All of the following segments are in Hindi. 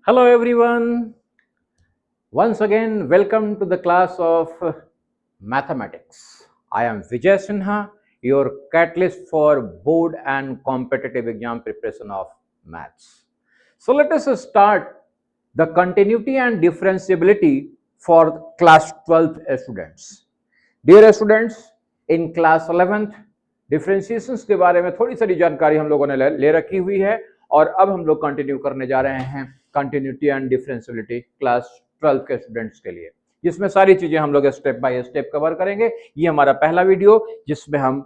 Hello everyone. Once again, welcome to the class of mathematics. I am Vijay Sinha, your catalyst for board and competitive exam preparation of maths. So let us start the continuity and differentiability for class 12th students. Dear students, in class 11th डिफ्रेंशिएशंस के बारे में थोड़ी सारी जानकारी हम लोगों ने ले रखी हुई है और अब हम लोग कंटिन्यू करने जा रहे हैं कंटिन्यूटी एंड डिफरेंशियबिलिटी क्लास 12 के स्टूडेंट्स के लिए, जिसमें सारी चीजें हम लोग स्टेप बाय स्टेप कवर करेंगे। ये हमारा पहला वीडियो जिसमें हम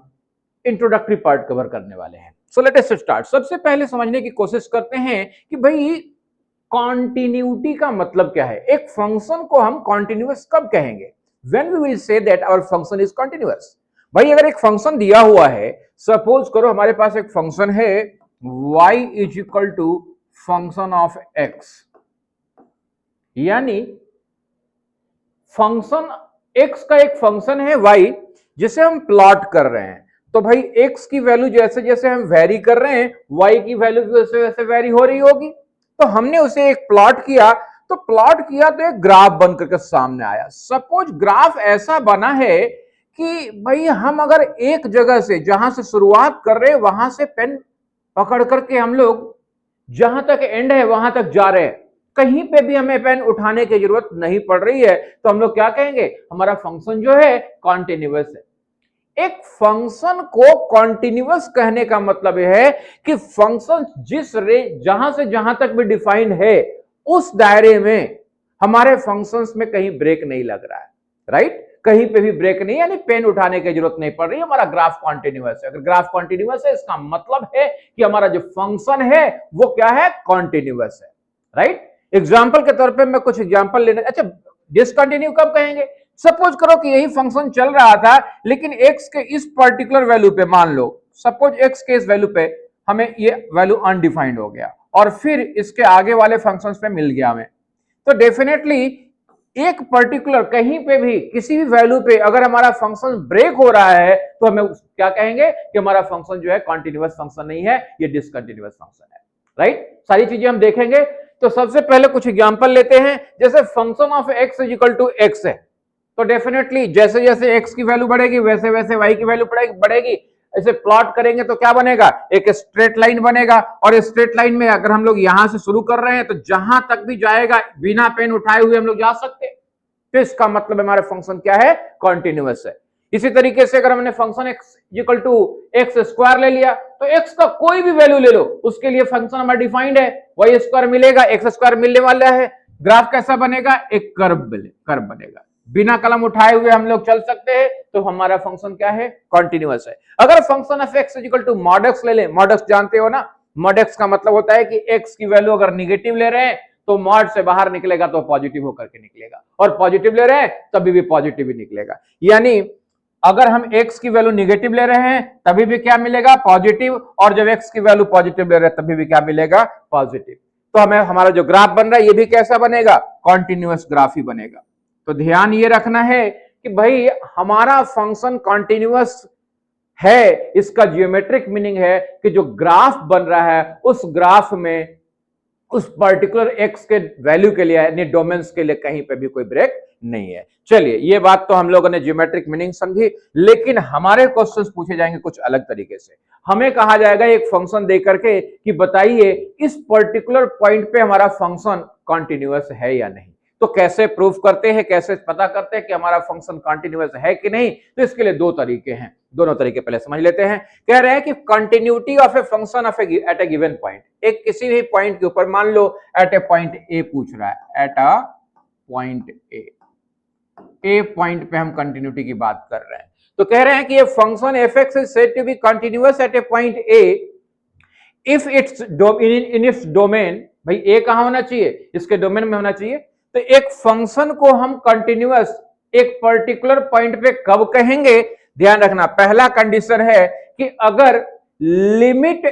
इंट्रोडक्टरी पार्ट कवर करने वाले हैं। So let us start. सबसे पहले समझने की कोशिश करते हैं कि भाई कॉन्टिन्यूटी का मतलब क्या है। एक फंक्शन को हम कॉन्टिन्यूअस कब कहेंगे? When we will say that our function is continuous. भाई अगर एक फंक्शन दिया हुआ है, सपोज करो हमारे पास एक फंक्शन है y is equal to function of x, यानी फंक्शन x का एक फंक्शन है y जिसे हम प्लॉट कर रहे हैं। तो भाई x की वैल्यू जैसे जैसे हम वेरी कर रहे हैं y की वैल्यू वैसे वैसे वेरी हो रही होगी। तो हमने उसे एक प्लॉट किया, तो एक ग्राफ बनकर के सामने आया। सपोज ग्राफ ऐसा बना है कि भाई हम अगर एक जगह से जहां से शुरुआत कर रहे हैं वहां से पेन पकड़ करके हम लोग जहां तक एंड है वहां तक जा रहे हैं, कहीं पे भी हमें पेन उठाने की जरूरत नहीं पड़ रही है, तो हम लोग क्या कहेंगे? हमारा फंक्शन जो है कॉन्टिन्यूअस है। एक फंक्शन को कॉन्टिन्यूअस कहने का मतलब यह है कि फंक्शन जिस रेंज जहां से जहां तक भी डिफाइंड है उस दायरे में हमारे फंक्शंस में कहीं ब्रेक नहीं लग रहा है, राइट? कहीं पे भी ब्रेक नहीं, यानी पेन उठाने की जरूरत नहीं पड़ रही, हमारा ग्राफ कॉन्टिन्यूअस है। अगर ग्राफ कॉन्टिन्यूअस है इसका मतलब है कि हमारा जो फंक्शन है वो क्या है? कॉन्टिन्यूअस है, राइट? एग्जाम्पल के तौर पे मैं कुछ एग्जाम्पल लेने, अच्छा डिसकंटिन्यू कब कहेंगे? सपोज करो कि यही फंक्शन चल रहा था लेकिन एक्स के इस पर्टिकुलर वैल्यू पे, मान लो सपोज एक्स के इस वैल्यू पे हमें ये वैल्यू अनडिफाइंड हो गया और फिर इसके आगे वाले फंक्शंस पे मिल गया हमें, तो डेफिनेटली एक पर्टिकुलर कहीं पे भी किसी भी वैल्यू पे अगर हमारा फंक्शन ब्रेक हो रहा है तो हमें क्या कहेंगे कि हमारा फंक्शन जो है कॉन्टिन्यूअस फंक्शन नहीं है, ये डिसकंटिन्यूअस फंक्शन है, राइट? सारी चीजें हम देखेंगे। तो सबसे पहले कुछ एग्जांपल लेते हैं। जैसे function of x is equal to x है, तो डेफिनेटली जैसे जैसे x की वैल्यू बढ़ेगी वैसे वैसे y की वैल्यू बढ़ेगी। ऐसे प्लॉट करेंगे तो क्या बनेगा? एक स्ट्रेट लाइन बनेगा, और स्ट्रेट लाइन में अगर हम लोग यहां से शुरू कर रहे हैं तो जहां तक भी जाएगा बिना पेन उठाए हुए हम लोग जा सकते हैं। तो इसका मतलब हमारा फंक्शन क्या है? कॉन्टिन्यूअस है। इसी तरीके से अगर हमने function x equal to x square ले लिया तो x का कोई भी वैल्यू ले लो, उसके लिए फंक्शन हमारा डिफाइंड है, y स्क्वायर मिलेगा, एक्स स्क्वायर मिलने वाला है। ग्राफ कैसा बनेगा? एक कर्व बनेगा, बिना कलम उठाए हुए हम लोग चल सकते हैं, तो हमारा फंक्शन क्या है? कॉन्टिन्यूअस है। अगर function of x equal to mod x ले लें, मॉड x जानते हो ना, मॉड x का मतलब होता है कि x की वैल्यू अगर निगेटिव ले रहे हैं तो मॉड से बाहर निकलेगा तो पॉजिटिव होकर के निकलेगा, और पॉजिटिव ले रहे हैं तभी भी पॉजिटिव ही निकलेगा। यानी अगर हम x की वैल्यू निगेटिव ले रहे हैं तभी भी क्या मिलेगा? पॉजिटिव, और जब x की वैल्यू पॉजिटिव ले रहे हैं तभी भी क्या मिलेगा? पॉजिटिव। तो हमें हमारा जो ग्राफ बन रहा है ये भी कैसा बनेगा? कॉन्टिन्यूअस ग्राफ ही बनेगा। तो ध्यान ये रखना है कि भाई हमारा फंक्शन कॉन्टिन्यूअस है, इसका जियोमेट्रिक मीनिंग है कि जो ग्राफ बन रहा है उस ग्राफ में उस पर्टिकुलर एक्स के वैल्यू के लिए यानी डोमेन्स के लिए कहीं पे भी कोई ब्रेक नहीं है। चलिए ये बात तो हम लोगों ने जियोमेट्रिक मीनिंग समझी, लेकिन हमारे क्वेश्चंस पूछे जाएंगे कुछ अलग तरीके से। हमें कहा जाएगा एक फंक्शन दे करके कि बताइए इस पर्टिकुलर पॉइंट पे हमारा फंक्शन कॉन्टिन्यूअस है या नहीं। तो कैसे प्रूफ करते हैं, कैसे पता करते हैं कि हमारा फंक्शन कॉन्टिन्यूअस है कि नहीं? तो इसके लिए दो तरीके हैं, दोनों तरीके पहले समझ लेते हैं। कह रहे हैं कि continuity of a function of at a given point, एक किसी भी पॉइंट के ऊपर, मान लो एट ए पॉइंट ए पूछ रहा है, at a point A point पे हम कंटिन्यूटी की बात कर रहे हैं, तो कह रहे हैं कि ये function f x is said to be continuous at a point a if it's in its domain. भाई ए कहां होना चाहिए? इसके डोमेन में होना चाहिए। तो एक फंक्शन को हम कंटिन्यूअस एक पर्टिकुलर पॉइंट पे कब कहेंगे? ध्यान रखना, पहला कंडीशन है कि अगर limit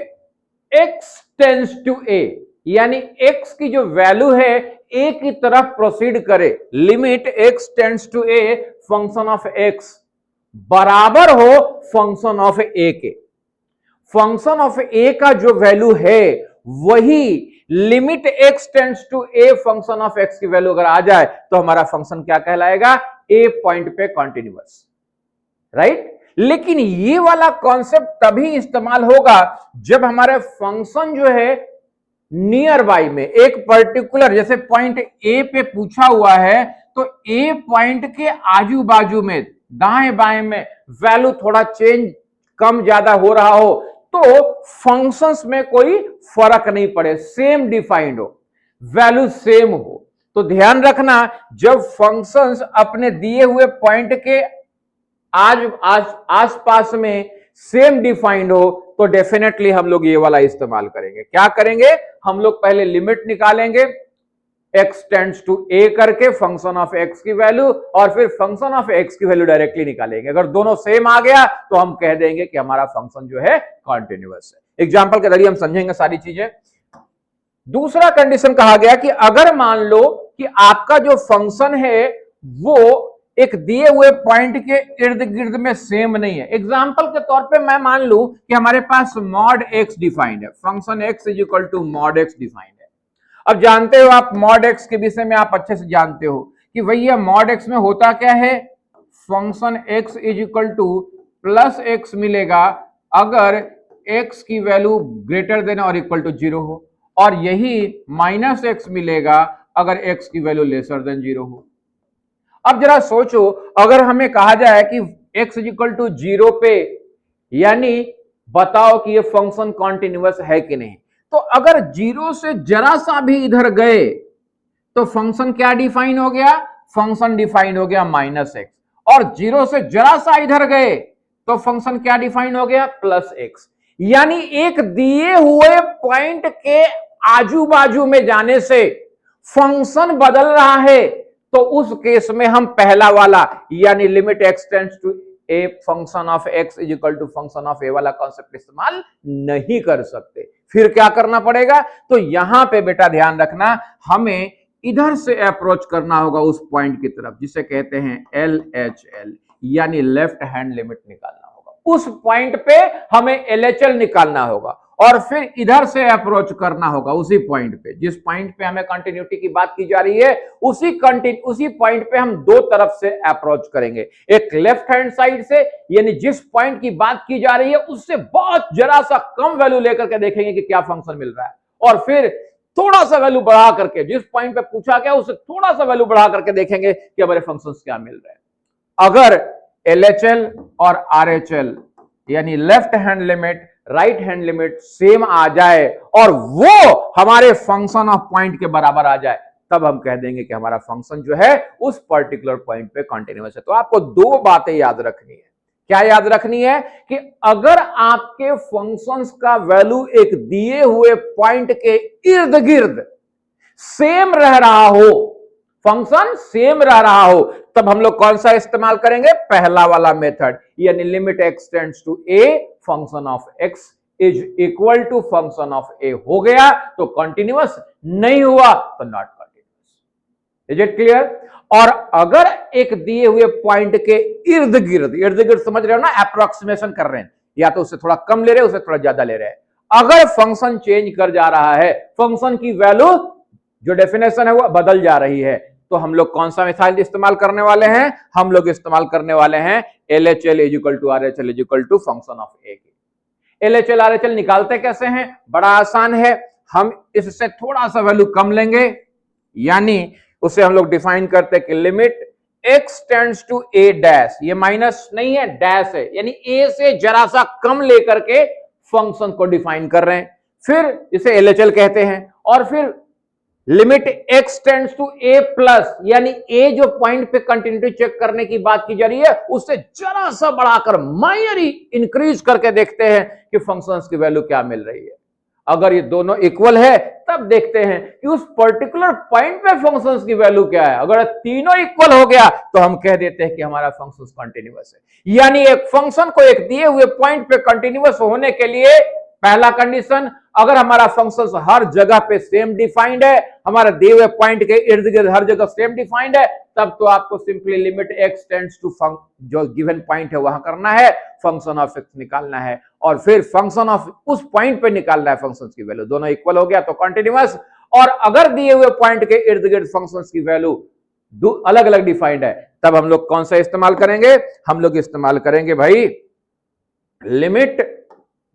x tends to a, यानी x की जो वैल्यू है a की तरफ प्रोसीड करे, limit x tends to a, function of x बराबर हो फंक्शन ऑफ a के। फंक्शन ऑफ a का जो वैल्यू है वही limit x tends to a function of x की वैल्यू अगर आ जाए तो हमारा फंक्शन क्या कहलाएगा, a पॉइंट पे कॉन्टिन्यूअस, राइट। लेकिन ये वाला कॉन्सेप्ट तभी इस्तेमाल होगा जब हमारे फंक्शन जो है नियर बाई में एक पर्टिकुलर, जैसे पॉइंट ए पे पूछा हुआ है तो ए पॉइंट के आजू बाजू में दाएं बाएं में वैल्यू थोड़ा चेंज कम ज्यादा हो रहा हो तो फंक्शंस में कोई फर्क नहीं पड़े, सेम डिफाइंड हो, वैल्यू सेम हो। तो ध्यान रखना, जब फंक्शंस अपने दिए हुए पॉइंट के आसपास में सेम डिफाइंड हो तो डेफिनेटली हम लोग ये वाला इस्तेमाल करेंगे। क्या करेंगे, हम लोग पहले लिमिट निकालेंगे x टेंड्स टू a करके फंक्शन ऑफ x की वैल्यू, और फिर फंक्शन ऑफ x की वैल्यू डायरेक्टली निकालेंगे। अगर दोनों सेम आ गया तो हम कह देंगे कि हमारा फंक्शन जो है कॉन्टिन्यूअस है। एग्जांपल के जरिए हम समझेंगे सारी चीजें। दूसरा कंडीशन कहा गया कि अगर मान लो कि आपका जो फंक्शन है वो एक दिए हुए पॉइंट के इर्द गिर्द में सेम नहीं है। एग्जांपल के तौर पे मैं मान लूं कि हमारे पास मॉड x डिफाइंड है, function x is equal to mod x defined है। अब जानते हो आप मॉड x के विषय में, आप अच्छे से जानते हो कि भैया मॉड x में होता क्या है, function x is equal to plus x मिलेगा अगर x की वैल्यू ग्रेटर देन और इक्वल टू 0 हो, और यही माइनस x मिलेगा अगर x की वैल्यू लेसर देन 0 हो। अब जरा सोचो, अगर हमें कहा जाए कि x इज इक्वल टू 0 पे, यानी बताओ कि ये फंक्शन कॉन्टिन्यूअस है कि नहीं, तो अगर 0 से जरा सा भी इधर गए तो फंक्शन क्या डिफाइन हो गया, फंक्शन डिफाइन हो गया माइनस एक्स, और 0 से जरा सा इधर गए तो फंक्शन क्या डिफाइन हो गया, प्लस एक्स। यानी एक दिए हुए पॉइंट के आजू बाजू में जाने से फंक्शन बदल रहा है, तो उस केस में हम पहला वाला यानी limit x tends to a function of x is equal to function of a वाला कॉन्सेप्ट इस्तेमाल नहीं कर सकते। फिर क्या करना पड़ेगा, तो यहां पे बेटा ध्यान रखना, हमें इधर से अप्रोच करना होगा उस पॉइंट की तरफ जिसे कहते हैं LHL, यानी लेफ्ट हैंड लिमिट निकालना होगा। उस पॉइंट पे हमें LHL निकालना होगा और फिर इधर से अप्रोच करना होगा उसी पॉइंट पे, जिस पॉइंट पे हमें कंटिन्यूटी की बात की जा रही है उसी पॉइंट पे हम दो तरफ से अप्रोच करेंगे। एक लेफ्ट हैंड साइड से, यानी जिस पॉइंट की बात की जा रही है उससे बहुत जरा सा कम वैल्यू लेकर के देखेंगे कि क्या फंक्शन मिल रहा है, और फिर थोड़ा सा वैल्यू बढ़ा करके, जिस पॉइंट पे पूछा गया उससे थोड़ा सा वैल्यू बढ़ा करके देखेंगे कि हमारे फंक्शंस क्या मिल रहे हैं। अगर LHL और RHL यानी left hand limit right hand limit same आ जाए और वो हमारे फंक्शन ऑफ पॉइंट के बराबर आ जाए, तब हम कह देंगे कि हमारा फंक्शन जो है उस पर्टिकुलर पॉइंट पे कंटिन्यूअस है। तो आपको दो बातें याद रखनी है। क्या याद रखनी है कि अगर आपके फंक्शंस का वैल्यू एक दिए हुए पॉइंट के इर्द गिर्द सेम रह रहा हो, फंक्शन सेम रह रहा हो, तब हम लोग कौन सा इस्तेमाल करेंगे, पहला वाला मेथड, यानी limit x tends to a function of x is equal to function of a हो गया तो कंटिन्यूअस, नहीं हुआ तो not continuous. Is it clear? और अगर एक दिए हुए पॉइंट के इर्द गिर्द समझ रहे हो ना, अप्रोक्सीमेशन कर रहे हैं, या तो उससे थोड़ा कम ले रहे हैं उससे थोड़ा ज्यादा ले रहे हैं, अगर फंक्शन चेंज कर जा रहा है, फंक्शन की वैल्यू जो डेफिनेशन है वो बदल जा रही है, तो हम लोग कौन सा मेथड इस्तेमाल करने वाले हैं, हम लोग इस्तेमाल करने वाले हैं LHL is equal to RHL is equal to function of a. LHL RHL निकालते कैसे हैं, बड़ा आसान है, हम इससे थोड़ा सा वैल्यू कम लेंगे, यानी उसे हम लोग डिफाइन करते हैं कि limit x tends to a dash, ये माइनस नहीं है डैश है, यानी a से जरा सा कम लेकर के फंक्शन को डिफाइन कर रहे हैं, फिर इसे LHL कहते हैं। और फिर limit x tends to a plus, यानी a जो पॉइंट पे कंटिन्यूटी चेक करने की बात की जा रही है उससे जरा सा बढ़ाकर माइनरी इंक्रीज करके देखते हैं कि फंक्शंस की वैल्यू क्या मिल रही है। अगर ये दोनों इक्वल है तब देखते हैं कि उस पर्टिकुलर पॉइंट पे फंक्शंस की वैल्यू क्या है। अगर तीनों इक्वल हो गया तो हम कह देते हैं कि हमारा फंक्शन कंटिन्यूअस है। यानी एक फंक्शन को एक दिए हुए पॉइंट पे कंटिन्यूअस होने के लिए पहला कंडीशन, अगर हमारा फंक्शन हर जगह पे सेम डिफाइंड है, हमारे दिए हुए पॉइंट के इर्द गिर्द हर जगह सेम डिफाइंड है, तब तो आपको simply limit x tends to जो गिवन पॉइंट है वहां करना है, फंक्शन ऑफ x निकालना है और फिर फंक्शन ऑफ उस पॉइंट पे निकालना है फंक्शन की वैल्यू। दोनों इक्वल हो गया तो कंटिन्यूअस, और अगर दिए हुए पॉइंट के इर्द गिर्द फंक्शन की वैल्यू अलग अलग डिफाइंड है, तब हम लोग कौन सा इस्तेमाल करेंगे? हम लोग इस्तेमाल करेंगे भाई लिमिट,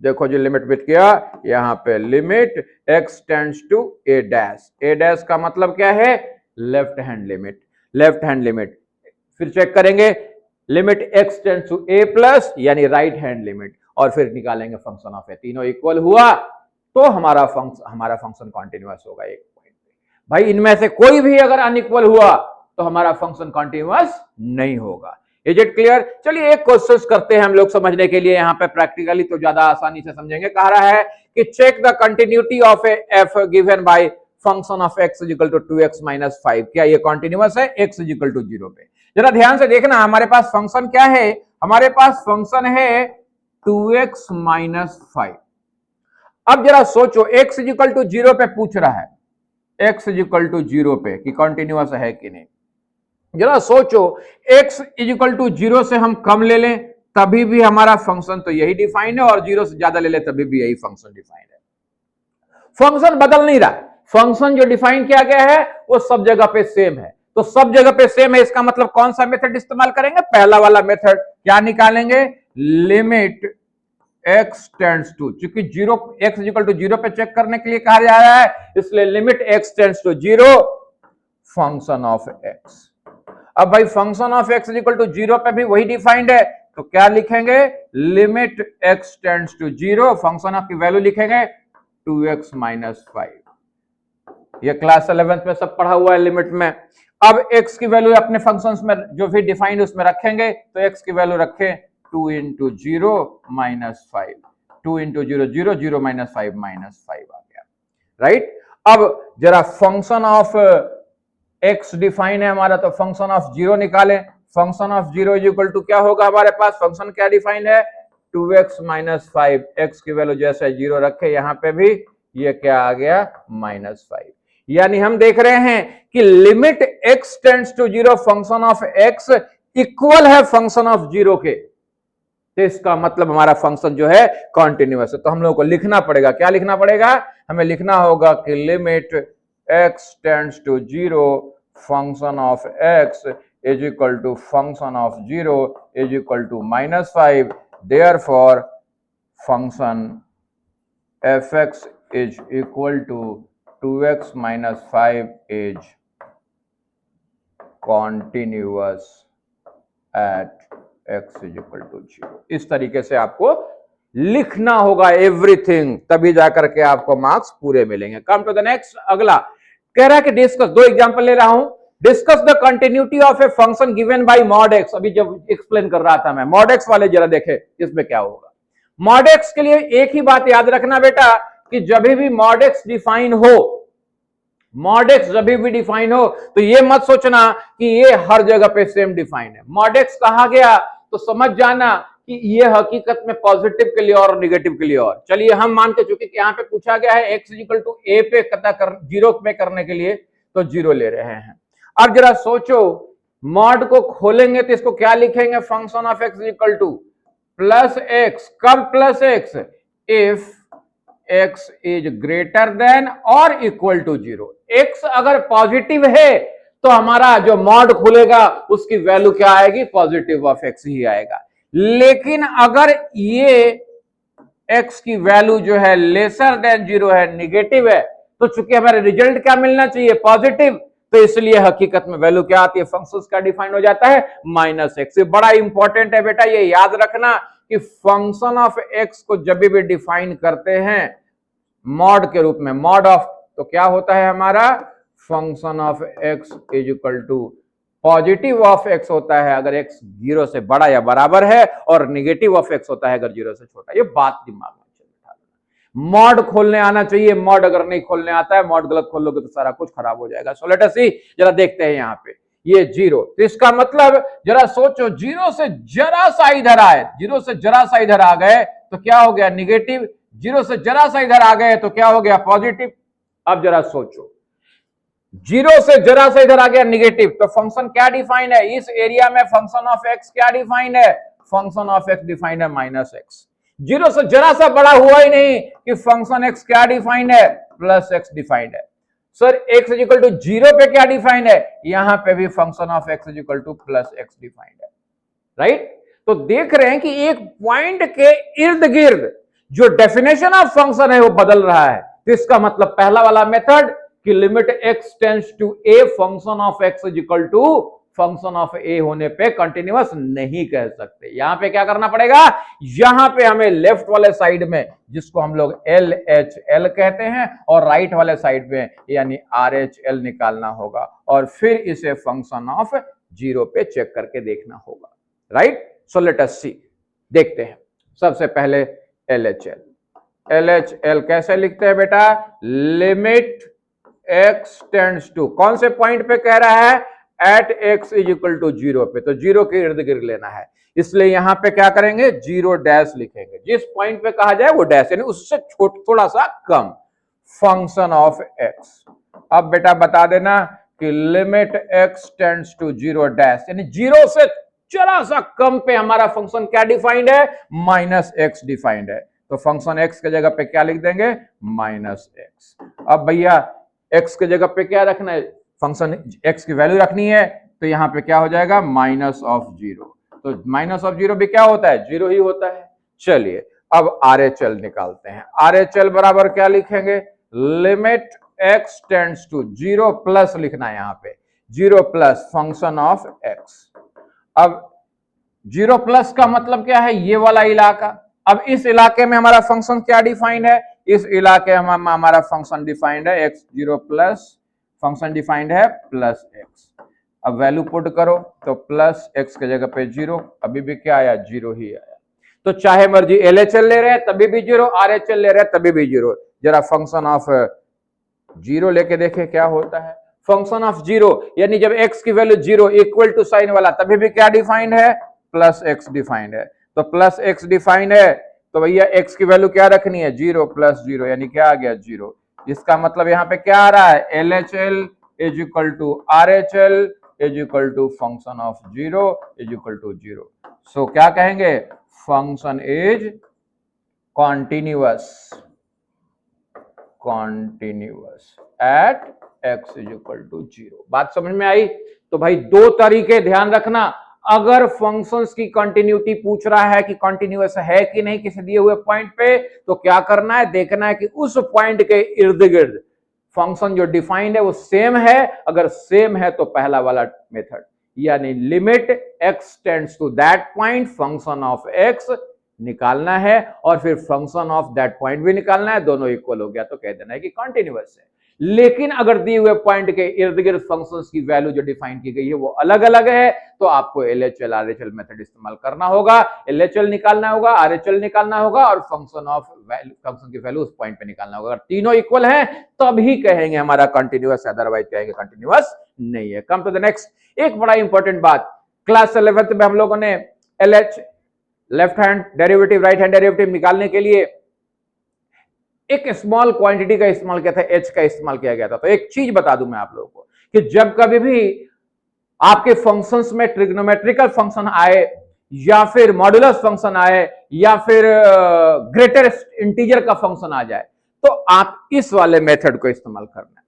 देखो जो लिमिट बिट किया यहां पे, limit x tends to a dash. a dash का मतलब क्या है? Left hand limit, left hand limit. फिर चेक करेंगे limit x tends to a plus यानी राइट हैंड लिमिट, और फिर निकालेंगे फंक्शन ऑफ a। तीनों इक्वल हुआ तो हमारा फंक्शन कॉन्टिन्यूअस होगा एक पॉइंट पे। भाई इनमें से कोई भी अगर अनइक्वल हुआ तो हमारा फंक्शन कॉन्टिन्यूअस नहीं होगा। Is it clear? चलिए एक क्वेश्चन करते हैं हम लोग समझने के लिए, यहां पे प्रैक्टिकली तो ज्यादा आसानी से समझेंगे। कह रहा है कि check the continuity of a f given by function of x equal to 2x minus 5। क्या ये कॉन्टिन्यूअस है x इक्वल टू 0 पे? जरा ध्यान से देखना, हमारे पास फंक्शन क्या है? हमारे पास फंक्शन है 2x माइनस 5। अब जरा सोचो x इक्वल टू 0 पे पूछ रहा है, x इक्वल टू 0 पे कि कॉन्टिन्यूअस है कि नहीं। जरा सोचो x इक्वल टू 0 से हम कम ले लें तभी भी हमारा फंक्शन तो यही डिफाइन है, और 0 से ज्यादा ले लें तभी भी यही फंक्शन डिफाइन है। फंक्शन बदल नहीं रहा, फंक्शन जो डिफाइन किया गया है वो सब जगह पे सेम है। तो सब जगह पे सेम है, इसका मतलब कौन सा मेथड इस्तेमाल करेंगे? पहला वाला मेथड। क्या निकालेंगे? लिमिट x टेंड्स टू, चूंकि 0 x इक्वल टू 0 पे चेक करने के लिए कहा जा रहा है, इसलिए limit x tends to 0 function of x। अब भाई function of x equal to 0 पे भी वही डिफाइंड है, तो क्या लिखेंगे? Limit x tends to 0, function of की वैल्यू लिखेंगे 2x माइनस 5। ये क्लास 11th में सब पढ़ा हुआ है लिमिट में। अब x की वैल्यू अपने फंक्शंस में जो भी डिफाइंड उसमें रखेंगे, तो x की वैल्यू रखें 2 इंटू 0 माइनस 5, 2 इंटू 0 0 0 माइनस 5 आ गया, राइट। अब जरा फंक्शन ऑफ x डिफाइन है हमारा, तो फंक्शन ऑफ 0 निकालें। Function of 0 is equal to क्या होगा? हमारे पास फंक्शन क्या डिफाइन है? 2x minus 5। x की वैल्यू जैसे 0 रखे, यहां पे भी ये क्या आ गया? माइनस 5। यानी हम देख रहे हैं कि limit x tends to 0 function of x equal है फंक्शन ऑफ 0 के, तो इसका मतलब हमारा फंक्शन जो है कॉन्टिन्यूअस है। तो हम लोगों को लिखना पड़ेगा, क्या लिखना पड़ेगा? हमें लिखना होगा कि limit x tends to 0 function of x is equal to function of 0 is equal to minus 5, therefore function fx is equal to 2x minus 5 is continuous at x is equal to 0। इस तरीके से आपको लिखना होगा एवरीथिंग, तभी जाकर के आपको मार्क्स पूरे मिलेंगे। कम टू द नेक्स्ट, अगला कह रहा है कि डिस्कस, दो एग्जांपल ले रहा हूं। Discuss the continuity of a function given by mod x. अभी जब एक्सप्लेन कर रहा था मैं, मॉड एक्स वाले जरा देखे इसमें क्या होगा। मॉड एक्स के लिए एक ही बात याद रखना बेटा कि जब भी मॉड एक्स डिफाइन हो, मॉड एक्स जब भी डिफाइन हो तो ये मत सोचना कि ये हर जगह पे सेम डिफाइन है। मॉड एक्स कहा गया तो समझ जाना कि ये हकीकत में पॉजिटिव के लिए और नेगेटिव के लिए और। चलिए हम मान के, चूंकि यहाँ पे पूछा गया है एक्स इक्वल टू ए पे कता कर 0 पे करने के लिए, तो 0 ले रहे हैं। अब जरा सोचो, मॉड को खोलेंगे तो इसको क्या लिखेंगे? Function of x equal to plus x. कब plus x? If x is greater than और इक्वल टू 0। एक्स अगर पॉजिटिव है तो हमारा जो मॉड खुलेगा उसकी वैल्यू क्या आएगी? पॉजिटिव ऑफ एक्स ही आएगा। लेकिन अगर ये एक्स की वैल्यू जो है लेसर देन 0 है, निगेटिव है, तो चूंकि हमारे रिजल्ट क्या मिलना चाहिए? पॉजिटिव, तो इसलिए हकीकत में वैल्यू क्या आती है? फंक्शन का डिफाइन हो जाता है माइनस एक्स। ये बड़ा इंपॉर्टेंट है बेटा, ये याद रखना कि फंक्शन ऑफ एक्स को जब भी डिफाइन करते हैं मॉड के रूप में, मॉड ऑफ, तो क्या होता है हमारा? Function of x is equal to positive of x होता है अगर एक्स 0 से बड़ा या बराबर है, और निगेटिव ऑफ एक्स होता है अगर 0 से छोटा। ये बात दिमाग में चल। मॉड खोलने आना चाहिए, मॉड अगर नहीं खोलने आता है, मॉड गलत खोल लोगे तो सारा कुछ खराब हो जाएगा। सो लेट अस सी, जरा देखते हैं यहाँ पे ये 0, तो इसका मतलब जरा सोचो 0 से जरा सा इधर आए, 0 से जरा सा इधर आ गए तो क्या हो गया? निगेटिव। जीरो से जरा सा इधर आ गए तो क्या हो गया, पॉजिटिव। अब जरा सोचो, जीरो से जरा सा इधर आ गया निगेटिव, तो फंक्शन क्या डिफाइंड है इस एरिया में, फंक्शन ऑफ एक्स क्या डिफाइंड है, फंक्शन ऑफ एक्स डिफाइंड है माइनस एक्स। जीरो से जरा सा बड़ा हुआ ही नहीं कि फंक्शन एक्स क्या डिफाइंड है, प्लस एक्स डिफाइंड है। Sir x is equal to zero पे क्या डिफाइंड है, यहां पे भी function of x is equal to plus x defined है, राइट। तो देख रहे हैं कि एक पॉइंट के इर्द गिर्द जो डेफिनेशन ऑफ फंक्शन है वो बदल रहा है। तो इसका मतलब पहला वाला मेथड कि limit x tends to a, function of x is equal to function of a होने पे कंटिन्यूअस नहीं कह सकते। यहां पे क्या करना पड़ेगा, यहां पे हमें लेफ्ट वाले साइड में जिसको हम लोग एल एच एल कहते हैं और राइट वाले साइड में यानी आर एच एल निकालना होगा और फिर इसे फंक्शन ऑफ जीरो पे चेक करके देखना होगा, राइट। सो लेट अस सी, देखते हैं। सबसे पहले L H L, L H L कैसे लिखते हैं बेटा, लिमिट एक्स टेंड्स टू, कौन से पॉइंट पे कह रहा है, at x is equal to zero पे, तो जीरो के इर्द गिर्द लेना है, इसलिए यहां पे क्या करेंगे, जीरो डैश लिखेंगे, जिस पॉइंट पे कहा जाए वो डैश, यानी उससे थोड़ा सा कम, फंक्शन ऑफ एक्स। अब बेटा बता देना कि limit x tends to zero dash, यानी जीरो से जरा सा कम पे हमारा फंक्शन क्या डिफाइंड है, माइनस एक्स डिफाइंड है, तो फंक्शन एक्स के जगह पे क्या लिख देंगे, माइनस एक्स। अब भैया एक्स के जगह पे क्या रखना है, फंक्शन एक्स की वैल्यू रखनी है, तो यहां पे क्या हो जाएगा, माइनस ऑफ जीरो, तो माइनस ऑफ जीरो भी क्या होता है, जीरो ही होता है। चलिए अब आर एच एल निकालते हैं, आर एच एल बराबर क्या लिखेंगे, limit x tends to zero, plus लिखना है यहां पे, zero plus function of x. अब जीरो प्लस का मतलब क्या है, ये वाला इलाका। अब इस इलाके में हमारा फंक्शन क्या डिफाइंड है, इस इलाके में हमारा फंक्शन डिफाइंड है x zero plus, function defined है प्लस एक्स। अब वैल्यू पुट करो तो प्लस एक्स के जगह पे जीरो, अभी भी क्या आया, जीरो ही आया। तो चाहे मर्जी एल एच एल ले रहे हैं तभी भी जीरो, आर एच एल ले रहे हैं तभी भी जीरो। जरा फंक्शन ऑफ जीरो लेके देखे क्या होता है, फंक्शन ऑफ जीरो यानी जब एक्स की value zero equal to sine वाला तभी भी क्या डिफाइंड है, प्लस एक्स डिफाइंड है। तो प्लस एक्स डिफाइंड है तो भैया एक्स की वैल्यू क्या रखनी है, जीरो प्लस जीरो, यानी क्या आ गया, जीरो। इसका मतलब यहां पे क्या आ रहा है, L H L is equal to R H L is equal to function of zero is equal to zero. So क्या कहेंगे, function is continuous, continuous at x is equal to zero. बात समझ में आई। तो भाई दो तरीके ध्यान रखना, अगर फंक्शंस की कंटिन्यूटी पूछ रहा है कि कंटिन्यूअस है कि नहीं किसी दिए हुए पॉइंट पे, तो क्या करना है, देखना है कि उस पॉइंट के इर्द गिर्द फंक्शन जो डिफाइंड है वो सेम है, अगर सेम है तो पहला वाला मेथड यानी limit x tends to that point, function of x निकालना है और फिर फंक्शन ऑफ दैट पॉइंट भी निकालना है, दोनों इक्वल हो गया तो कह देना है कि कंटिन्यूअस है। लेकिन अगर दिए हुए पॉइंट के इर्द गिर्द फंक्शंस की वैल्यू जो डिफाइन की गई है वो अलग अलग है, तो आपको एलएचएल आरएचएल मेथड इस्तेमाल करना होगा, एलएचएल निकालना होगा, आरएचएल निकालना होगा और फंक्शन ऑफ वैल्यू, फंक्शन की वैल्यू उस पॉइंट पे निकालना होगा। अगर तीनों इक्वल हैं तभी कहेंगे हमारा कंटिन्यूअस, अदरवाइज कहेंगे कंटिन्यूअस नहीं है। कम टू द नेक्स्ट, एक बड़ा इंपॉर्टेंट बात, क्लास 11th में हम लोगों ने LH left hand derivative right hand derivative निकालने के लिए एक स्मॉल क्वांटिटी का इस्तेमाल किया था, एच का इस्तेमाल किया गया था। तो एक चीज बता दूं मैं आप लोगों को कि जब कभी भी आपके फंक्शंस में ट्रिग्नोमेट्रिकल फंक्शन आए या फिर मॉड्यूलस फंक्शन आए या फिर ग्रेटेस्ट इंटीजर का फंक्शन आ जाए, तो आप इस वाले मेथड को इस्तेमाल करना,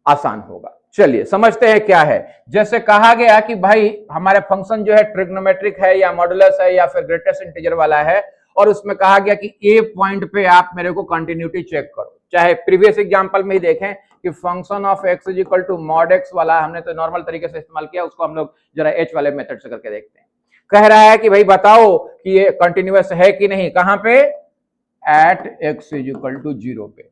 आसान होगा। चलिए समझते हैं क्या है। जैसे कहा गया कि भाई हमारे फंक्शन जो है ट्रिग्नोमेट्रिक है या मॉड्यूलस है या फिर ग्रेटेस्ट इंटीजर वाला है, और उसमें कहा गया कि ए पॉइंट पे आप मेरे को कंटिन्यूटी चेक करो। चाहे प्रीवियस एग्जांपल में ही देखें कि function of x is equal to mod x वाला हमने तो नॉर्मल तरीके से इस्तेमाल किया, उसको हम लोग जरा एच वाले मेथड से करके देखते हैं। कह रहा है कि भाई बताओ कि ये कंटिन्यूअस है कि नहीं, कहां पे, at x is equal to zero पे।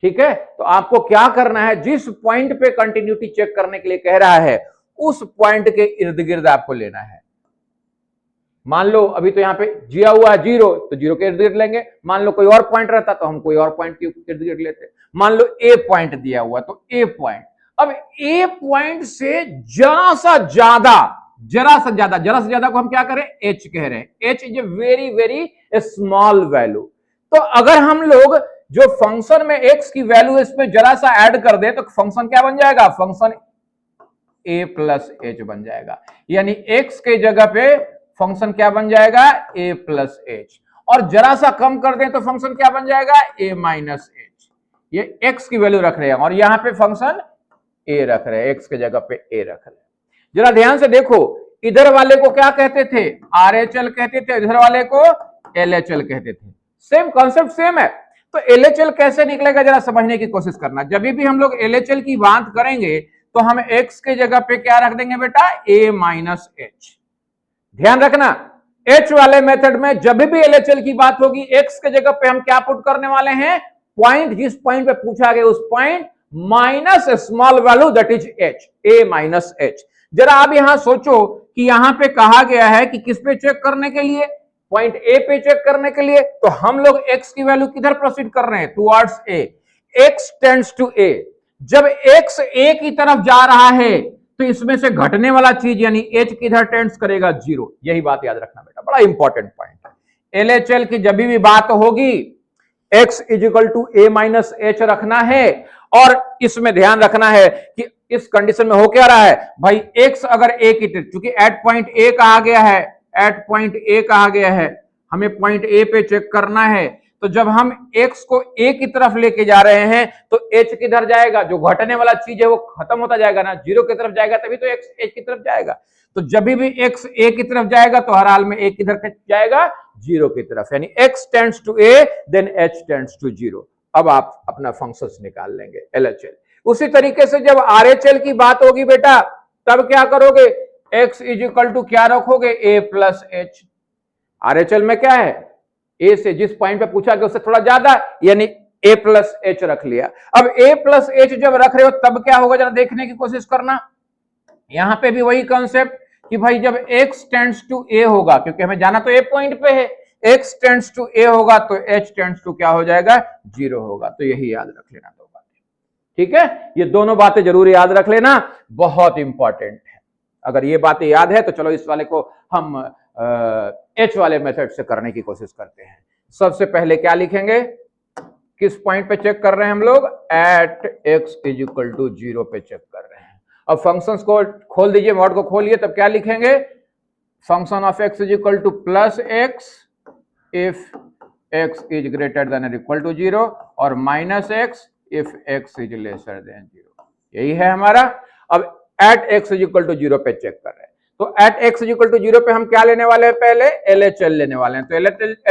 ठीक है, तो आपको क्या करना है, जिस पॉइंट पे कंटिन्यूटी चेक करने के लिए कह रहा है उस पॉइंट के इर्द गिर्द आपको लेना है। मान लो अभी तो यहां पे जिया हुआ है जीरो, तो जीरो के इर्द गिर्द लेंगे। मान लो कोई और पॉइंट रहता तो हम कोई और पॉइंट के इर्द गिर्द लेते। मान लो ए पॉइंट दिया हुआ तो ए पॉइंट, अब ए पॉइंट से जरा सा ज्यादा को हम क्या करें, एच कह रहे हैं। H is a very very small value, तो अगर हम लोग जो फंक्शन में x की वैल्यू इसमें जरा सा ऐड कर दे तो फंक्शन क्या बन जाएगा, फंक्शन a प्लस एच बन जाएगा। यानी x के जगह पे फंक्शन क्या बन जाएगा, a प्लस एच, और जरा सा कम कर दें तो फंक्शन क्या बन जाएगा, a माइनस एच। ये x की वैल्यू रख रहे हैं और यहां पे फंक्शन a रख रहे हैं, x के जगह पे a रख रहे हैं। जरा ध्यान से देखो, इधर वाले को क्या कहते थे, RHL कहते थे, इधर वाले को LHL कहते थे। सेम कॉन्सेप्ट सेम है। तो LHL कैसे निकलेगा जरा समझने की कोशिश करना। जब भी हम लोग LHL की बात करेंगे तो हम x के जगह पे क्या रख देंगे बेटा, a माइनस एच। ध्यान रखना, h वाले मेथड में जब भी LHL की बात होगी x के जगह पे हम क्या पुट करने वाले हैं, पॉइंट, जिस पॉइंट पे पूछा गया उस point minus small value that is h, a minus H. जरा आप यहां सोचो कि यहां पे कहा गया है कि किस पे चेक करने के लिए, पॉइंट ए पे चेक करने के लिए। तो हम लोग x की वैल्यू किधर प्रोसीड कर रहे हैं, towards a, x tends to a। जब x a की तरफ जा रहा है तो इसमें से घटने वाला चीज यानी h किधर टेंड्स करेगा, जीरो। यही बात याद रखना बेटा, बड़ा इंपॉर्टेंट पॉइंट है। LHL की जब भी बात होगी x is equal to a minus h रखना है, और इसमें ध्यान रखना है कि इस कंडीशन में हो क्या रहा है भाई, x अगर a की, चूंकि एट पॉइंट a कहा गया है, एट पॉइंट a कहा गया है, हमें पॉइंट a पे चेक करना है। तो जब हम x को a की तरफ लेके जा रहे हैं तो h किधर जाएगा, जो घटने वाला चीज है वो खत्म होता जाएगा ना, जीरो की तरफ जाएगा, तभी तो x h की तरफ जाएगा। तो जब भी x a की तरफ जाएगा तो हर हाल में a किधर जाएगा, जीरो की तरफ। यानी x tends to a then h tends to zero. अब आप अपना फंक्शंस निकाल लेंगे LHL। उसी तरीके से जब RHL की बात होगी बेटा, तब क्या करोगे, x इज इक्वल टू क्या रखोगे, a प्लस एच। RHL में क्या है, a से जिस पॉइंट पे पूछा गया उससे थोड़ा ज्यादा, यानी a प्लस एच रख लिया। अब a प्लस एच जब रख रहे हो तब क्या होगा, जरा देखने की कोशिश करना। यहां पे भी वही कंसेप्ट कि भाई जब x टेंड्स टू a होगा, क्योंकि हमें जाना तो a पॉइंट पे है, x टेंड्स टू a होगा तो h टेंड्स टू क्या हो जाएगा, जीरो होगा। तो यही याद रख लेना दो बातें, ठीक है। ये दोनों बातें जरूर याद रख लेना, बहुत इंपॉर्टेंट है। अगर ये बातें याद है तो चलो इस वाले को हम h वाले मेथड से करने की कोशिश करते हैं। सबसे पहले क्या लिखेंगे, किस पॉइंट पे चेक कर रहे हैं हम लोग, at x is equal to zero पे चेक कर रहे हैं। अब फंक्शंस को खोल दीजिए, मॉड को खोलिए, तब क्या लिखेंगे, function of x is equal to plus x if x is greater than और इक्वल टू जीरो, और minus x if x is lesser than zero. यही है हमारा। अब at x is equal to zero पे चेक कर रहे हैं, तो at x is equal to zero पे हम क्या लेने वाले हैं, पहले LHL लेने वाले हैं। तो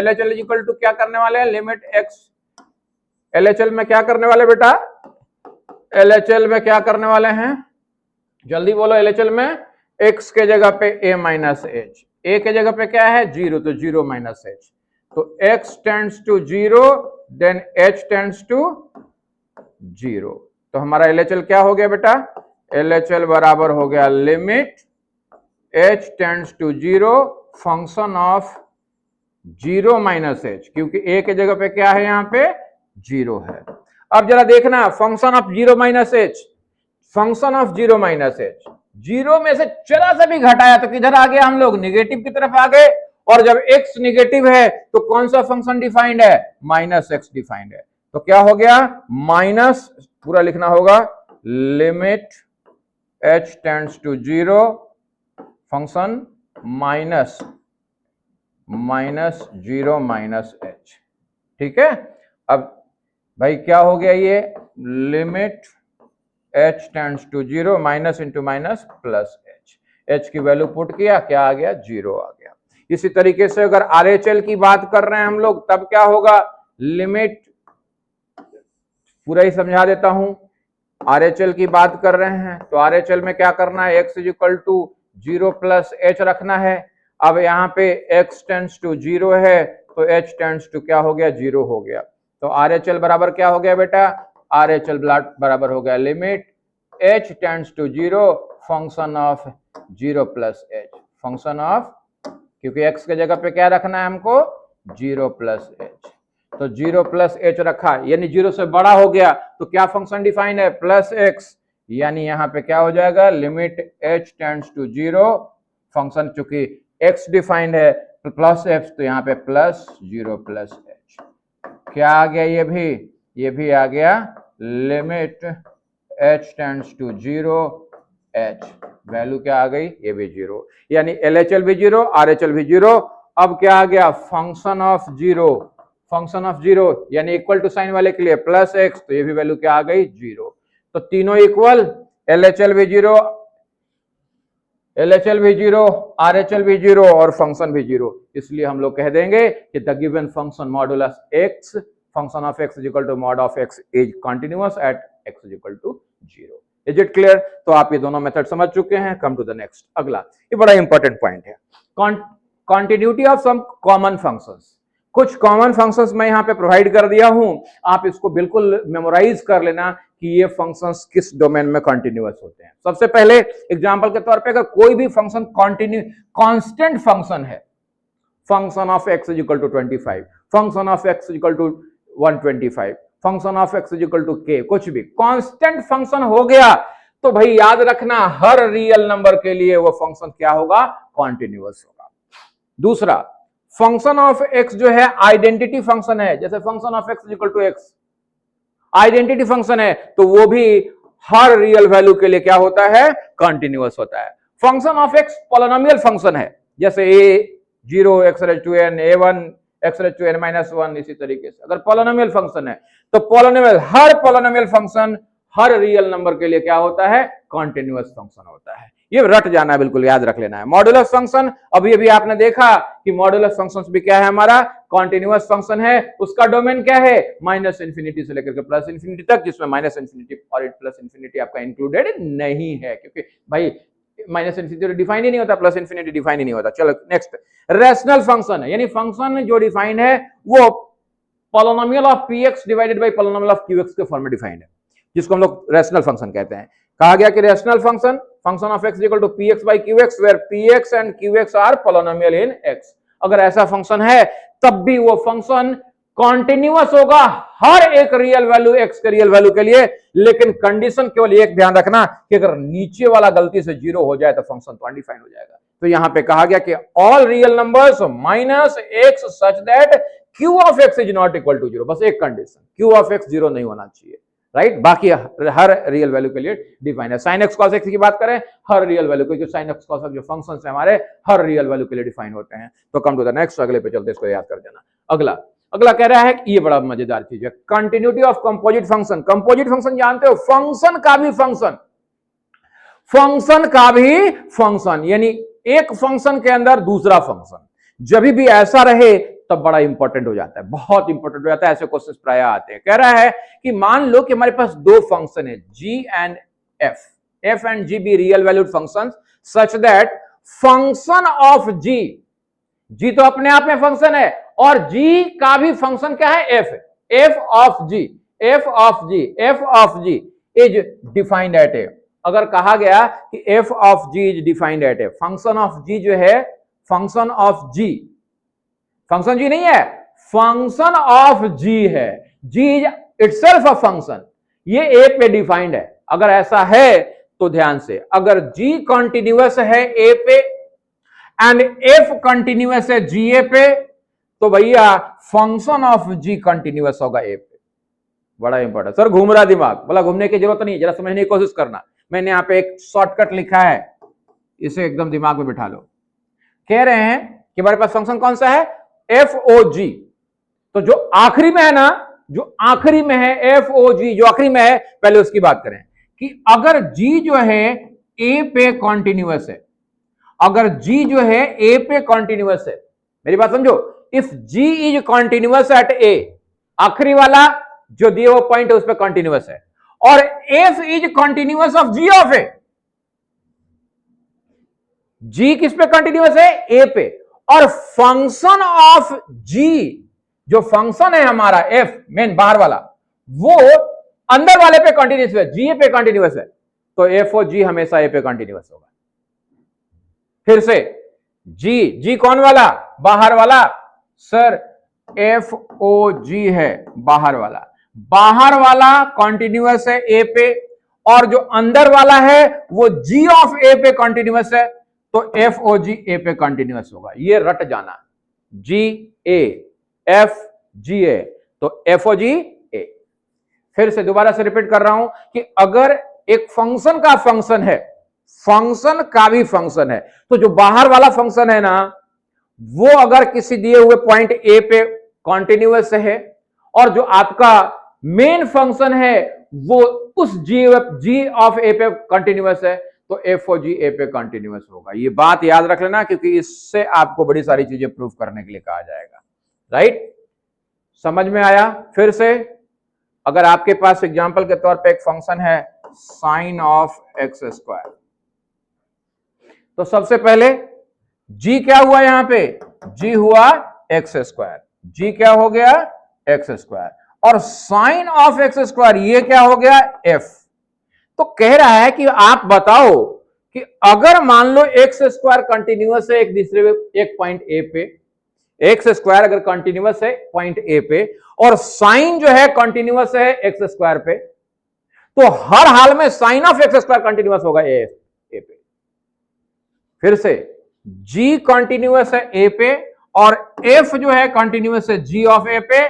LHL इज इक्वल टू क्या करने वाले हैं, लिमिट x। LHL में क्या करने वाले बेटा, LHL में क्या करने वाले हैं, जल्दी बोलो। LHL में x के जगह पे a माइनस एच, a के जगह पे क्या है, जीरो, तो जीरो माइनस एच। तो x tends to zero then h tends to zero. तो हमारा LHL क्या हो गया बेटा, LHL बराबर हो गया limit h tends to zero function of zero minus h, क्योंकि a के जगह पे क्या है, यहां पे जीरो है। अब जरा देखना, function of zero minus H, function of zero minus H, zero में से जरा सा भी घटाया तो किधर आ गया, हम लोग निगेटिव की तरफ आ गए। और जब x निगेटिव है तो कौन सा फंक्शन डिफाइंड है, माइनस एक्स डिफाइंड है। तो क्या हो गया, माइनस, पूरा लिखना होगा, limit h tends to zero function minus zero minus h, ठीक है। अब भाई क्या हो गया, ये limit h tends to zero, minus into minus plus h की वैल्यू पुट किया, क्या आ गया, जीरो आ गया। इसी तरीके से अगर RHL की बात कर रहे हैं हम लोग, तब क्या होगा, लिमिट, पूरा ही समझा देता हूं। RHL की बात कर रहे हैं तो RHL में क्या करना है, x is equal to zero plus h रखना है। अब यहाँ पे x टेंड्स टू जीरो है तो h टेंड्स टू क्या हो गया, जीरो हो गया। तो RHL बराबर क्या हो गया बेटा, RHL बराबर हो गया limit h tends to zero function of zero plus h, function of, क्योंकि x के जगह पे क्या रखना है हमको, जीरो प्लस एच। तो जीरो प्लस एच रखा, यानी जीरो से बड़ा हो गया तो क्या फंक्शन डिफाइंड है, प्लस एक्स, यानी यहां पे क्या हो जाएगा, limit h tends to zero function, चूंकि x डिफाइंड है प्लस एक्स, तो यहाँ पे प्लस जीरो प्लस एच। क्या आ गया, ये भी आ गया limit h tends to 0, h value क्या आ गई, ये भी 0, यानी LHL भी 0, RHL भी 0। अब क्या आ गया, फंक्शन ऑफ 0, फंक्शन ऑफ 0 यानी इक्वल टू साइन वाले के लिए प्लस x, तो ये भी वैल्यू क्या आ गई, 0। तो तीनों इक्वल, LHL भी 0, LHL भी 0, RHL भी 0 और फंक्शन भी 0। इसलिए हम लोग कह देंगे कि the given function modulus x, function of x is equal to mod of x is continuous at x is equal to 0। Is it clear? तो आप ये दोनों मेथड समझ चुके हैं। कम टू द नेक्स्ट, अगला, ये बड़ा इंपॉर्टेंट पॉइंट है, continuity of some common functions. कुछ कॉमन फंक्शंस मैं यहां पे प्रोवाइड कर दिया हूं, आप इसको बिल्कुल मेमोराइज कर लेना कि ये फंक्शंस किस डोमेन में कंटिन्यूअस होते हैं। सबसे पहले एग्जांपल के तौर पे, अगर कोई भी फंक्शन कांस्टेंट फंक्शन है, function of x is equal to 25, function of x is equal to 125, function of x is equal to k, कुछ भी कांस्टेंट फंक्शन हो गया तो भाई याद रखना हर रियल नंबर के लिए वो फंक्शन क्या होगा, कॉन्टिन्यूअस होगा। दूसरा, फंक्शन ऑफ x जो है आइडेंटिटी फंक्शन है, जैसे function of x is equal to x identity function है, तो वो भी हर रियल वैल्यू के लिए क्या होता है, कंटिन्यूअस होता है। Function of x polynomial function है, जैसे a0 x raised to n, a1 x raised to n minus 1, इसी तरीके से अगर पॉलिनोमियल फंक्शन है तो पॉलिनोमियल, हर पॉलिनोमियल फंक्शन हर रियल नंबर के लिए क्या होता है, कॉन्टिन्यूअस फंक्शन होता है। ये रट जाना है, बिल्कुल याद रख लेना है। मॉडुलस फंक्शन, अभी आपने देखा कि मॉडुलस फंक्शन भी क्या है, हमारा कॉन्टिन्यूअस फंक्शन है। उसका डोमेन क्या है, माइनस इंफिनिटी से लेकर के प्लस इंफिनिटी तक, जिसमें माइनस इंफिनिटी और प्लस इंफिनिटी आपका इंक्लूडेड नहीं है, क्योंकि भाई माइनस इंफिनिटी डिफाइन ही नहीं होता, प्लस इंफिनिटी डिफाइन ही नहीं होता। चलो नेक्स्ट, रेशनल फंक्शन है, यानी फंक्शन जो डिफाइंड है वो polynomial of px divided by polynomial of qx के फॉर्म में डिफाइंड है, जिसको हम लोग रेशनल फंक्शन कहते हैं। कहा गया कि rational function, function of x equal to px by qx where px and qx are polynomial in x। अगर ऐसा फंक्शन है तब भी वो फंक्शन कॉन्टिन्यूअस होगा हर एक रियल वैल्यू x के रियल वैल्यू के लिए, लेकिन कंडीशन केवल एक ध्यान रखना कि अगर नीचे वाला गलती से 0 हो जाए तो फंक्शन तो अनडिफाइंड हो जाएगा। तो यहां पे कहा गया कि all real numbers minus x such that q of x is not equal to 0, बस एक कंडीशन, q ऑफ x 0 नहीं होना चाहिए, राइट? बाकी हर रियल वैल्यू के लिए डिफाइन है। साइन एक्स कॉस एक्स की बात करें, हर रियल वैल्यू, क्योंकि साइन एक्स कॉस एक्स जो फंक्शंस हैं हमारे हर रियल वैल्यू के लिए डिफाइन होते हैं। तो कम टू द नेक्स्ट, अगले पे चलते, इसको याद कर देना। अगला कह रहा है कि ये बड़ा मजेदार चीज है, continuity of composite function. Composite function जानते हो, फंक्शन का भी फंक्शन, फंक्शन का भी फंक्शन, यानी एक फंक्शन के अंदर दूसरा फंक्शन, जब भी ऐसा रहे तब बड़ा इंपॉर्टेंट हो जाता है, बहुत इंपॉर्टेंट हो जाता है। ऐसे क्वेश्चंस प्राय आते हैं। कह रहा है कि मान लो कि हमारे पास दो फंक्शन है g and f, f and g be real valued functions such that function of g तो अपने आप में फंक्शन है और g का भी फंक्शन क्या है, f of g is defined at a. अगर कहा गया कि f of g is defined at a, function of g जो है, function of g, function g नहीं है, फंक्शन ऑफ जी है, g is itself a function, ये ए पे डिफाइंड है। अगर ऐसा है तो ध्यान से, अगर जी कॉन्टिन्यूअस है ए पे एंड एफ कॉन्टिन्यूअस है जी ए पे, तो भैया फंक्शन ऑफ जी कॉन्टिन्यूअस होगा ए पे। बड़ा इंपॉर्टेंट। सर घूम रहा दिमाग, बोला घूमने की जरूरत नहीं, जरा समझने की कोशिश करना। मैंने यहां पे एक शॉर्टकट लिखा है, इसे एकदम दिमाग में बिठा लो। कह रहे हैं कि हमारे पास फंक्शन कौन सा है, एफ ओ जी, तो जो आखिरी में है ना, जो आखिरी में है एफ ओ जी, जो आखिरी में है, पहले उसकी बात करें कि अगर जी जो है ए पे कॉन्टिन्यूअस है, अगर जी जो है ए पे कॉन्टिन्यूअस है, मेरी बात समझो, if g is continuous at a, आखिरी वाला जो दिए वो पॉइंट है उस पर कॉन्टिन्यूअस है, और f is continuous of g of a, g किस पे कॉन्टिन्यूअस है, ए पे, और फंक्शन ऑफ जी, जो फंक्शन है हमारा एफ मेन बाहर वाला, वो अंदर वाले पे कॉन्टिन्यूअस है, जी ए पे कॉन्टिन्यूअस है, तो एफ ओ जी हमेशा ए पे कॉन्टिन्यूअस होगा। फिर से जी कौन वाला, बाहर वाला, सर एफ ओ जी है बाहर वाला कॉन्टिन्यूअस है ए पे, और जो अंदर वाला है वो जी ऑफ ए पे कॉन्टिन्यूअस है, तो एफ ओ जी ए पे कंटिन्यूअस होगा। ये रट जाना, जी ए एफ जी ए, तो एफओजी ए। फिर से दोबारा से रिपीट कर रहा हूं कि अगर एक फंक्शन का फंक्शन है, फंक्शन का भी फंक्शन है, तो जो बाहर वाला फंक्शन है ना, वो अगर किसी दिए हुए पॉइंट ए पे कॉन्टिन्यूअस है और जो आपका मेन फंक्शन है वो उस जी ऑफ ए पे कॉन्टिन्यूअस है, तो एफ ओ जी ए पे कॉन्टिन्यूअस होगा। ये बात याद रख लेना, क्योंकि इससे आपको बड़ी सारी चीजें प्रूव करने के लिए कहा जाएगा। राइट, समझ में आया? फिर से, अगर आपके पास एग्जांपल के तौर पे एक फंक्शन है साइन ऑफ एक्स स्क्वायर, तो सबसे पहले जी क्या हुआ यहां पे? जी हुआ एक्स स्क्वायर। जी क्या हो गया? X square. और साइन ऑफ एक्स स्क्वायर ये क्या हो गया? एफ। तो कह रहा है कि आप बताओ कि अगर मान लो एक्स स्क्वायर कंटिन्यूअस है एक दूसरे एक पॉइंट ए पे, एक्स स्क्वायर अगर कंटिन्यूअस है पॉइंट ए पे और साइन जो है कंटिन्यूअस है एक्स स्क्वायर पे, तो हर हाल में sine of x square continuous होगा ए पे। फिर से, जी कंटिन्यूअस है ए पे और एफ जो है कंटिन्यूअस है जी ऑफ ए पे,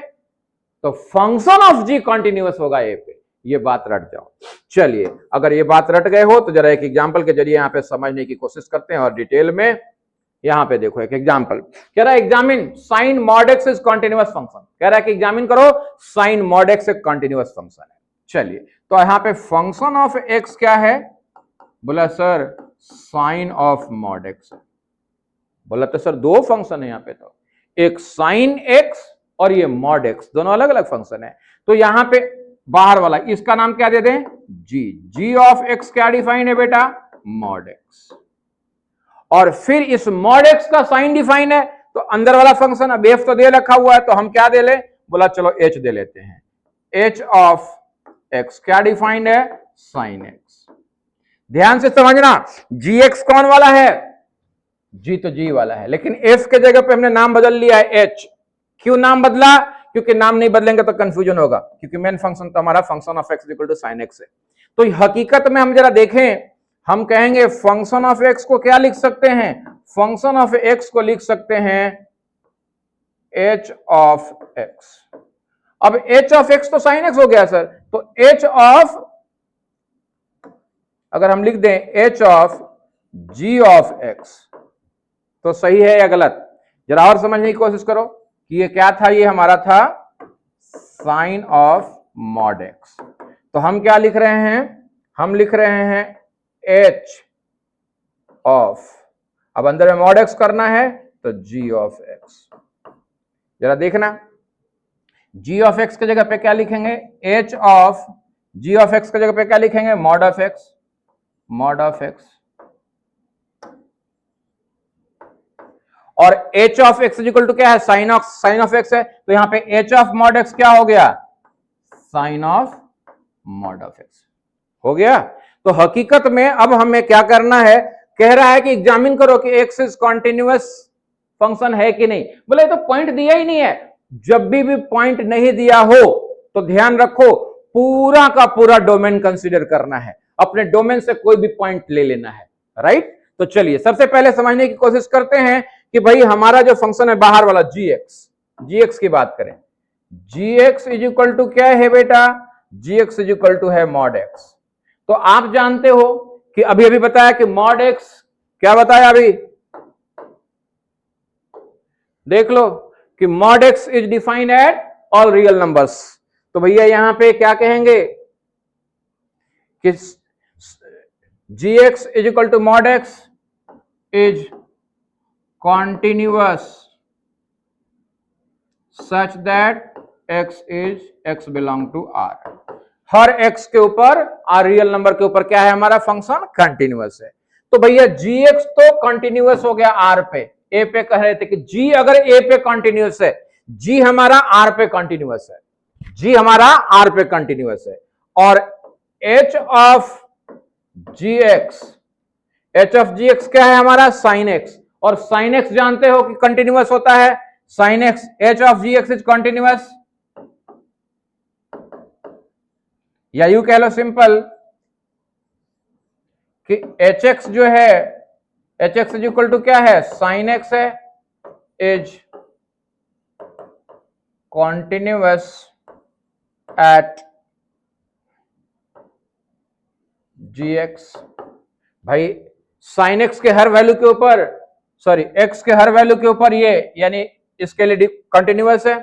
तो फंक्शन ऑफ जी कंटिन्यूअस होगा ए पे। ये बात रट जाओ। चलिए, अगर ये बात रट गए हो तो जरा एक एग्जांपल के जरिए यहां पे समझने की कोशिश करते हैं और डिटेल में। यहां पे देखो एक एग्जांपल कह रहा है examine sine mod x is continuous function. कह रहा है कि एग्जामिन करो साइन मॉड एक्स एक कंटिन्यूअस फंक्शन है। चलिए, तो यहां पे फंक्शन ऑफ एक्स क्या है? बोला sir sine of mod x. बोला तो सर दो फंक्शन है यहां पे, तो एक साइन एक्स और ये मॉड एक्स, दोनों अलग अलग फंक्शन है। तो यहां पे बाहर वाला इसका नाम क्या दे दें? जी। जी ऑफ एक्स क्या डिफाइन है बेटा? Mod x. और फिर इस मॉड एक्स का साइन डिफाइन है, तो अंदर वाला फंक्शन अब एफ तो दे रखा हुआ है, तो हम क्या दे ले? बोला चलो एच दे लेते हैं। एच ऑफ एक्स क्या डिफाइंड है? Sine x. ध्यान से समझना, जी एक्स कौन वाला है? जी तो जी वाला है, लेकिन एफ के जगह पे हमने नाम बदल लिया है एच। क्यों नाम बदला? क्योंकि नाम नहीं बदलेंगे तो कंफ्यूजन होगा, क्योंकि मेन फंक्शन तो हमारा function of x equal to sine x है। तो हकीकत में हम जरा देखें, हम कहेंगे फंक्शन ऑफ एक्स को क्या लिख सकते हैं? फंक्शन ऑफ एक्स को लिख सकते हैं एच ऑफ एक्स। अब एच ऑफ एक्स तो साइन एक्स हो गया सर, तो एच ऑफ, अगर हम लिख दें h of g of x, तो सही है या गलत? जरा और समझने की कोशिश करो कि ये क्या था? ये हमारा था साइन ऑफ मॉड एक्स। तो हम क्या लिख रहे हैं? हम लिख रहे हैं एच ऑफ, अब अंदर में मॉड एक्स करना है तो जी ऑफ एक्स। जरा देखना, जी ऑफ एक्स की जगह पे क्या लिखेंगे? H of g of x की जगह पे क्या लिखेंगे? Mod of x. Mod of x. और h of x equal to क्या है? साइन ऑफ एक्स है, तो यहां पे एच ऑफ मॉड एक्स क्या हो गया? Sine of mod of x हो गया। तो हकीकत में अब हमें क्या करना है? कह रहा है कि एग्जामिन करो कि एक्स इज कॉन्टिन्यूअस फंक्शन है कि नहीं। बोले तो पॉइंट दिया ही नहीं है। जब भी पॉइंट नहीं दिया हो तो ध्यान रखो पूरा का पूरा डोमेन कंसीडर करना है, अपने डोमेन से कोई भी पॉइंट ले लेना है। राइट, तो चलिए सबसे पहले समझने की कोशिश करते हैं कि भाई हमारा जो फंक्शन है बाहर वाला जी एक्स की बात करें। जी एक्स इज इक्वल टू क्या है बेटा? जी एक्स इज इक्वल टू है मॉड एक्स। तो आप जानते हो कि अभी अभी बताया कि मॉड एक्स, क्या बताया अभी? देख लो कि mod x is defined at all real numbers. तो भैया यहां पे क्या कहेंगे कि g x is equal to mod x is continuous such that x belong to R. हर एक्स के ऊपर, आर रियल नंबर के ऊपर क्या है हमारा फंक्शन? कंटिन्यूअस है। तो भैया जी एक्स तो कंटिन्यूअस हो गया आर पे। ए पे कह रहे थे कि जी अगर ए पे कंटिन्यूअस है, जी हमारा आर पे कंटिन्यूअस है, जी हमारा आर पे कंटिन्यूअस है। और h of g x, h of g x क्या है हमारा? Sine x. और साइन एक्स जानते हो कि कंटिन्यूअस होता है, sine x. H of g x is continuous, या यू कह लो सिंपल कि एच एक्स जो है, h x is equal to क्या है? साइन एक्स है, इज कॉन्टिन्यूअस एट gx। भाई साइन एक्स के हर वैल्यू के ऊपर, सॉरी एक्स के हर वैल्यू के ऊपर ये, यानी इसके लिए कंटिन्यूअस है,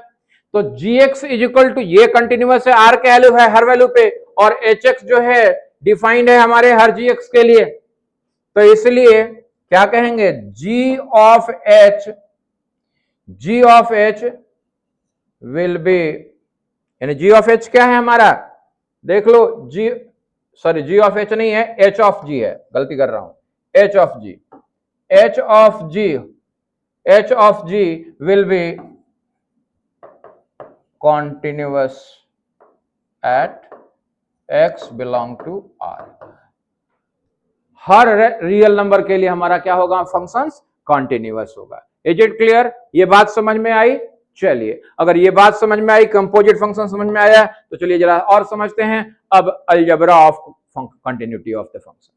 तो gx इज इक्वल टू ये कंटिन्यूअस है r के वैल्यू है हर वैल्यू पे, और hx जो है डिफाइंड है हमारे हर gx के लिए, तो इसलिए क्या कहेंगे, g of h will be, यानी g ऑफ h क्या है हमारा, देख लो g, sorry g of h नहीं है, h ऑफ g है, गलती कर रहा हूं, h ऑफ g will be continuous at x belong to r। हर रियल नंबर के लिए हमारा क्या होगा, फंक्शंस कॉन्टिन्यूअस होगा। इज इट क्लियर, ये बात समझ में आई? चलिए, अगर ये बात समझ में आई, कंपोजिट फंक्शन समझ में आया, तो चलिए जरा और समझते हैं अब algebra of continuity of the function.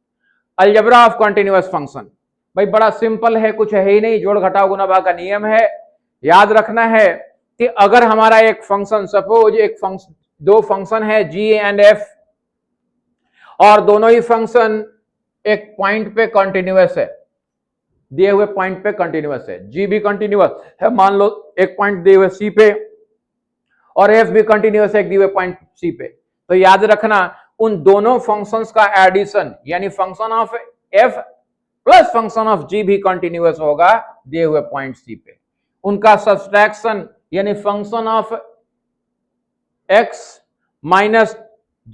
Algebra of continuous function भाई बड़ा सिंपल है, कुछ है ही नहीं, जोड़ घटाव गुणा भाग का नियम है। याद रखना है कि अगर हमारा एक फंक्शन, सपोज एक फंक्शन, दो फंक्शन है g एंड f, और दोनों ही फंक्शन एक पॉइंट पे कंटिन्यूअस है, दिए हुए पॉइंट पे कंटिन्यूअस है, g भी कंटिन्यूअस है, मान लो एक पॉइंट दिए हुए c पे, और f भी कंटिन्यूअस है एक दिए हुए पॉइंट c पे, तो याद रखना उन दोनों फंक्शंस का एडिशन, यानी function of f plus function of g भी कंटिन्यूअस होगा दिए हुए पॉइंट c पे। उनका सब्सट्रैक्शन, यानी function of x minus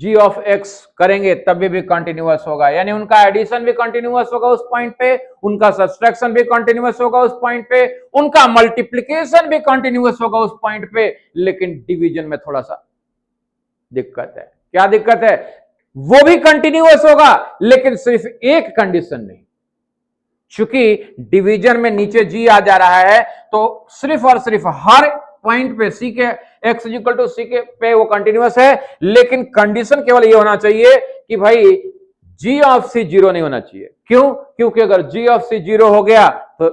g of x करेंगे तभी भी कंटिन्यूअस होगा, यानी उनका एडिशन भी कंटिन्यूअस होगा उस पॉइंट पे, उनका सब्सट्रैक्शन भी कंटिन्यूअस होगा उस पॉइंट पे, उनका मल्टीप्लिकेशन भी कंटिन्यूअस होगा उस पॉइंट पे, लेकिन डिवीजन में थोड़ा सा दिक्कत है। क्या दिक्कत है? वो भी कंटिन्यूअस होगा लेकिन सिर्फ एक कंडीशन नहीं, चूंकि डिवीजन में नीचे g आ जा रहा है, तो सिर्फ और सिर्फ हर पॉइंट पे c के x इक्वल टू c के पे वो कंटिन्यूअस है, लेकिन कंडीशन केवल ये होना चाहिए कि भाई g ऑफ c जीरो नहीं होना चाहिए। क्यों? क्योंकि अगर g ऑफ c जीरो हो गया तो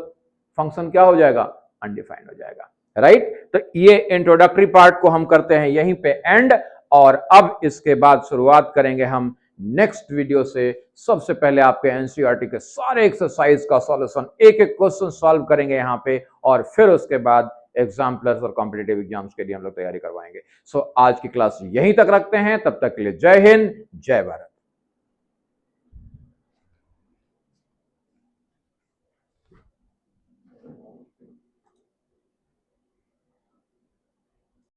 फंक्शन क्या हो जाएगा, अनडिफाइंड हो जाएगा, राइट। तो ये इंट्रोडक्टरी पार्ट को हम करते हैं यहीं पे एंड, और अब इसके बाद शुरुआत करेंगे हम नेक्स्ट वीडियो से। सबसे पहले आपके एनसीईआरटी के सारे एक्सरसाइज का सॉल्यूशन, एक एक क्वेश्चन सॉल्व करेंगे यहाँ पे, और फिर उसके बाद एग्जाम प्लस और कॉम्पिटिटिव एग्जाम्स के लिए हम लोग तैयारी करवाएंगे। सो आज की क्लास यहीं तक रखते हैं, तब तक के लिए जय हिंद, जय भारत।